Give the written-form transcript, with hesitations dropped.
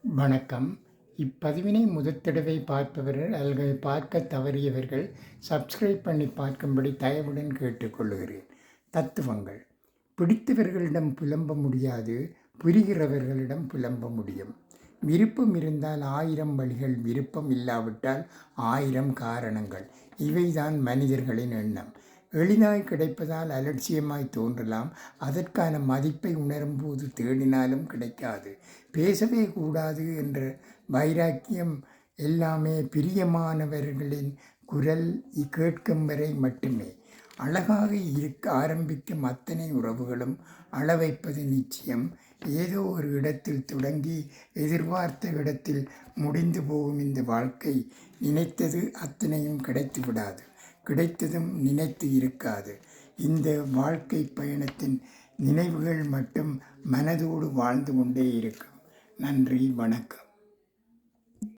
வணக்கம். இப்பதிவினை முதற்தடவை பார்ப்பவர்கள் அல்லது பார்க்க தவறியவர்கள் சப்ஸ்கிரைப் பண்ணி பார்க்கும்படி தயவுடன் கேட்டுக்கொள்கிறேன். தத்துவங்கள். பிடித்தவர்களிடம் புலம்ப முடியாது, புரிகிறவர்களிடம் புலம்ப முடியும். விருப்பம் இருந்தால் 1000 வழிகள், விருப்பம் இல்லாவிட்டால் 1000 காரணங்கள். இவைதான் மனிதர்களின் எண்ணம். எளிதாய் கிடைப்பதால் அலட்சியமாய் தோன்றலாம். அதற்கான மதிப்பை உணரும்போது தேடினாலும் கிடைக்காது. பேசவே கூடாது என்ற வைராக்கியம் எல்லாமே பிரியமானவர்களின் குரல் கேட்கும் வரை மட்டுமே. அழகாக இருக்க ஆரம்பிக்கும் அத்தனை உறவுகளும் அளவைப்பது நிச்சயம். ஏதோ ஒரு இடத்தில் தொடங்கி எதிர்பார்த்த இடத்தில் முடிந்து போகும் இந்த வாழ்க்கை நினைத்தது அத்தனையும் கிடைத்து விடாது. கிடைத்ததும் நினைத்து இருக்காது. இந்த வாழ்க்கை பயணத்தின் நினைவுகள் மட்டும் மனதோடு வாழ்ந்து கொண்டே இருக்கும். நன்றி, வணக்கம்.